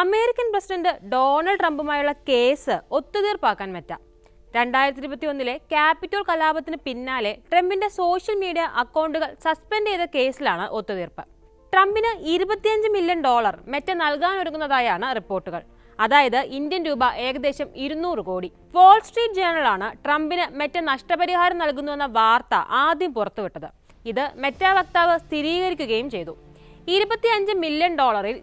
American president Donald ട്രംപുമായുള്ള case ഒത്തുതീർപ്പാക്കാൻ Meta. 2021 Capitol കലാപത്തിന് പിന്നാലെ ട്രംപിന്റെ സോഷ്യൽ മീഡിയ അക്കൗണ്ടുകൾ സസ്പെൻഡ് ചെയ്ത കേസിലാണ് ഒത്തുതീർപ്പ്. ട്രംപിന് $25 മില്യൺ മെറ്റ നൽകാനൊരുങ്ങുന്നതായാണ് റിപ്പോർട്ടുകൾ. അതായത് ഇന്ത്യൻ രൂപ ഏകദേശം 200 കോടി. വാൾ സ്ട്രീറ്റ് ജേണലാണ് ട്രംപിന് മെറ്റ നഷ്ടപരിഹാരം നൽകുന്നുവെന്ന വാർത്ത ആദ്യം പുറത്തുവിട്ടത്. ഇത് മെറ്റ വക്താവ് സ്ഥിരീകരിക്കുകയും ചെയ്തു. $25 മില്യൺ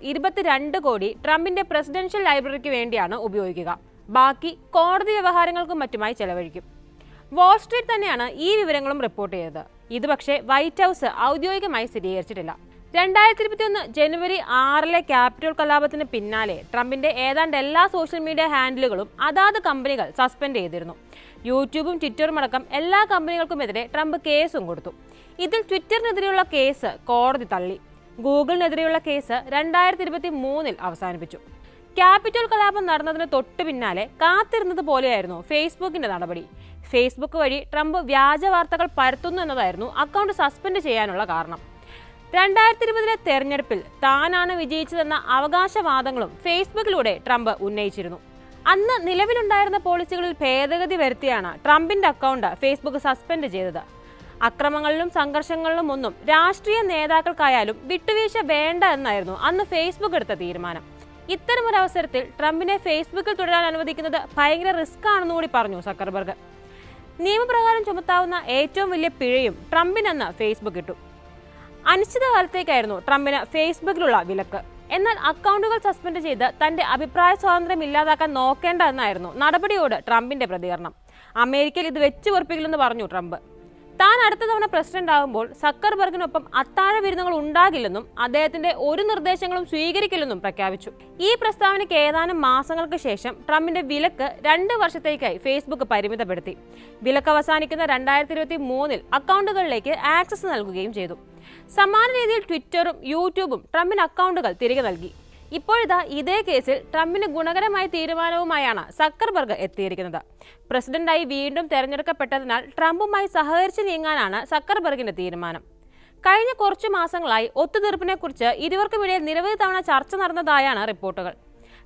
22 കോടി ട്രംപിന്റെ പ്രസിഡൻഷ്യൽ ലൈബ്രറിക്ക് വേണ്ടിയാണ് ഉപയോഗിക്കുക. ബാക്കി കോടതി വ്യവഹാരങ്ങൾക്കും മറ്റുമായി ചെലവഴിക്കും. വാൾ സ്ട്രീറ്റ് തന്നെയാണ് ഈ വിവരങ്ങളും റിപ്പോർട്ട് ചെയ്തത്. ഇത് പക്ഷേ വൈറ്റ് ഹൗസ് ഔദ്യോഗികമായി സ്ഥിരീകരിച്ചിട്ടില്ല. 2021 ജനുവരി 6 ക്യാപിറ്റോൾ കലാപത്തിന് പിന്നാലെ ട്രംപിന്റെ ഏതാണ്ട് എല്ലാ സോഷ്യൽ മീഡിയ ഹാൻഡിലുകളും അതാത് കമ്പനികൾ സസ്പെൻഡ് ചെയ്തിരുന്നു. യൂട്യൂബും ട്വിറ്ററും അടക്കം എല്ലാ കമ്പനികൾക്കുമെതിരെ ട്രംപ് കേസും കൊടുത്തു. ഇതിൽ ട്വിറ്ററിനെതിരെയുള്ള കേസ് കോടതി തള്ളി. ഗൂഗിളിനെതിരെയുള്ള കേസ് 2023 അവസാനിപ്പിച്ചു. ക്യാപിറ്റോൾ കലാപം നടന്നതിന് തൊട്ടു പിന്നാലെ കാത്തിരുന്നത് പോലെയായിരുന്നു ഫേസ്ബുക്കിന്റെ നടപടി. ഫേസ്ബുക്ക് വഴി ട്രംപ് വ്യാജ വാർത്തകൾ പരത്തുന്നു എന്നതായിരുന്നു അക്കൗണ്ട് സസ്പെൻഡ് ചെയ്യാനുള്ള കാരണം. 2020 തെരഞ്ഞെടുപ്പിൽ താനാണ് വിജയിച്ചതെന്ന അവകാശവാദങ്ങളും ഫേസ്ബുക്കിലൂടെ ട്രംപ് ഉന്നയിച്ചിരുന്നു. അന്ന് നിലവിലുണ്ടായിരുന്ന പോളിസികളിൽ ഭേദഗതി വരുത്തിയാണ് ട്രംപിന്റെ അക്കൗണ്ട് ഫേസ്ബുക്ക് സസ്പെൻഡ് ചെയ്തത്. അക്രമങ്ങളിലും സംഘർഷങ്ങളിലും ഒന്നും രാഷ്ട്രീയ നേതാക്കൾക്കായാലും വിട്ടുവീഴ്ച വേണ്ട എന്നായിരുന്നു അന്ന് ഫേസ്ബുക്ക് എടുത്ത തീരുമാനം. ഇത്തരമൊരവസരത്തിൽ ട്രംപിനെ ഫേസ്ബുക്കിൽ തുടരാൻ അനുവദിക്കുന്നത് ഭയങ്കര റിസ്ക് ആണെന്ന് കൂടി പറഞ്ഞു സക്കർബർഗ്. നിയമപ്രകാരം ചുമത്താവുന്ന ഏറ്റവും വലിയ പിഴയും ട്രംപിനെന്ന് ഫേസ്ബുക്ക് ഇട്ടു. അനിശ്ചിതകാലത്തേക്കായിരുന്നു ട്രംപിന് ഫേസ്ബുക്കിലുള്ള വിലക്ക്. എന്നാൽ അക്കൗണ്ടുകൾ സസ്പെൻഡ് ചെയ്ത് തന്റെ അഭിപ്രായ സ്വാതന്ത്ര്യം ഇല്ലാതാക്കാൻ നോക്കേണ്ട എന്നായിരുന്നു നടപടിയോട് ട്രംപിന്റെ പ്രതികരണം. അമേരിക്കയിൽ ഇത് വെച്ച് ഉറപ്പിക്കില്ലെന്ന് പറഞ്ഞു ട്രംപ്. താൻ അടുത്ത തവണ പ്രസിഡന്റ് ആകുമ്പോൾ സക്കർബർഗിനൊപ്പം അത്താഴ വിരുന്നുകൾ ഉണ്ടാകില്ലെന്നും അദ്ദേഹത്തിന്റെ ഒരു നിർദ്ദേശങ്ങളും സ്വീകരിക്കില്ലെന്നും പ്രഖ്യാപിച്ചു. ഈ പ്രസ്താവനയ്ക്ക് ഏതാനും മാസങ്ങൾക്ക് ശേഷം ട്രംപിന്റെ വിലക്ക് 2 വർഷത്തേക്കായി ഫേസ്ബുക്ക് പരിമിതപ്പെടുത്തി. വിലക്ക് അവസാനിക്കുന്ന 2023 അക്കൗണ്ടുകളിലേക്ക് ആക്സസ് നൽകുകയും ചെയ്തു. സമാന രീതിയിൽ ട്വിറ്ററും യൂട്യൂബും ട്രംപിന് അക്കൗണ്ടുകൾ തിരികെ നൽകി. ഇപ്പോഴിതാ ഇതേ കേസിൽ ട്രംപിന് ഗുണകരമായ തീരുമാനവുമായാണ് സക്കർബർഗ് എത്തിയിരിക്കുന്നത്. പ്രസിഡന്റായി വീണ്ടും തെരഞ്ഞെടുക്കപ്പെട്ടതിനാൽ ട്രംപുമായി സഹകരിച്ച് നീങ്ങാനാണ് സക്കർബർഗിന്റെ തീരുമാനം. കഴിഞ്ഞ കുറച്ചു മാസങ്ങളായി ഒത്തുതീർപ്പിനെ കുറിച്ച് ഇരുവർക്കുമിടയിൽ നിരവധി തവണ ചർച്ച നടന്നതായാണ് റിപ്പോർട്ടുകൾ.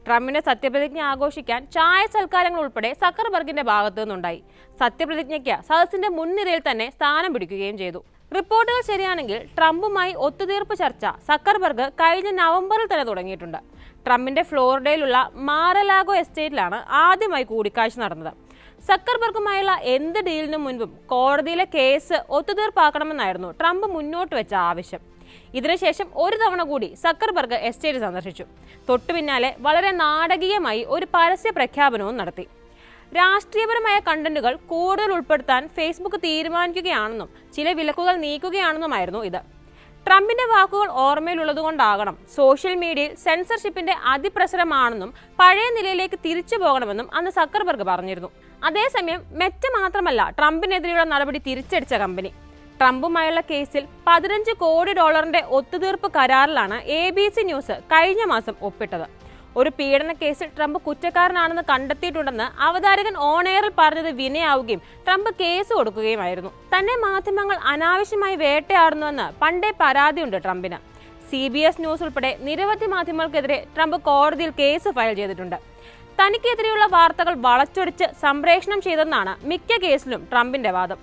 ട്രംപിന്റെ സത്യപ്രതിജ്ഞ ആഘോഷിക്കാൻ ചായ സൽക്കാരങ്ങൾ ഉൾപ്പെടെ സക്കർബർഗിന്റെ ഭാഗത്തു നിന്നുണ്ടായി. സത്യപ്രതിജ്ഞയ്ക്ക് സദസ്സിന്റെ മുൻനിരയിൽ തന്നെ സ്ഥാനം പിടിക്കുകയും ചെയ്തു. റിപ്പോർട്ടുകൾ ശരിയാണെങ്കിൽ ട്രംപുമായി ഒത്തുതീർപ്പ് ചർച്ച സക്കർബർഗ് കഴിഞ്ഞ നവംബറിൽ തന്നെ തുടങ്ങിയിട്ടുണ്ട്. ട്രംപിന്റെ ഫ്ലോറിഡയിലുള്ള മാർ-എ-ലാഗോ എസ്റ്റേറ്റിലാണ് ആദ്യമായി കൂടിക്കാഴ്ച നടന്നത്. സക്കർബർഗുമായുള്ള എന്ത് ഡീലിനും മുൻപും കോടതിയിലെ കേസ് ഒത്തുതീർപ്പാക്കണമെന്നായിരുന്നു ട്രംപ് മുന്നോട്ട് വെച്ച ആവശ്യം. ഇതിനുശേഷം ഒരു തവണ കൂടി സക്കർബർഗ് എസ്റ്റേറ്റ് സന്ദർശിച്ചു. തൊട്ടു പിന്നാലെ വളരെ നാടകീയമായി ഒരു പരസ്യ പ്രഖ്യാപനവും നടത്തി. രാഷ്ട്രീയപരമായ കണ്ടന്റുകൾ കൂടുതൽ ഉൾപ്പെടുത്താൻ ഫേസ്ബുക്ക് തീരുമാനിക്കുകയാണെന്നും ചില വിലക്കുകൾ നീക്കുകയാണെന്നുമായിരുന്നു ഇത്. ട്രംപിന്റെ വാക്കുകൾ ഓർമ്മയിലുള്ളതുകൊണ്ടാകണം സോഷ്യൽ മീഡിയയിൽ സെൻസർഷിപ്പിന്റെ അതിപ്രസരമാണെന്നും പഴയ നിലയിലേക്ക് തിരിച്ചു പോകണമെന്നും അന്ന് സക്കർബർഗ് പറഞ്ഞിരുന്നു. അതേസമയം മെറ്റ മാത്രമല്ല ട്രംപിനെതിരെയുള്ള നടപടി തിരിച്ചടിച്ച കമ്പനി. ട്രംപുമായുള്ള കേസിൽ $15 കോടി ഒത്തുതീർപ്പ് കരാറിലാണ് ABC ന്യൂസ് കഴിഞ്ഞ മാസം ഒപ്പിട്ടത്. ഒരു പീഡന കേസിൽ ട്രംപ് കുറ്റക്കാരനാണെന്ന് കണ്ടെത്തിയിട്ടുണ്ടെന്ന് അവതാരകൻ ഓൺ എയറിൽ പറഞ്ഞത് വിനയാവുകയും ട്രംപ് കേസ് കൊടുക്കുകയുമായിരുന്നു. തന്നെ മാധ്യമങ്ങൾ അനാവശ്യമായി വേട്ടയാടുന്നുവെന്ന് പണ്ടേ പരാതിയുണ്ട് ട്രംപിന്. CBS ന്യൂസ് ഉൾപ്പെടെ നിരവധി മാധ്യമങ്ങൾക്കെതിരെ ട്രംപ് കോടതിയിൽ കേസ് ഫയൽ ചെയ്തിട്ടുണ്ട്. തനിക്കെതിരെയുള്ള വാർത്തകൾ വളച്ചൊടിച്ച് സംപ്രേഷണം ചെയ്തെന്നാണ് മിക്ക കേസിലും ട്രംപിന്റെ വാദം.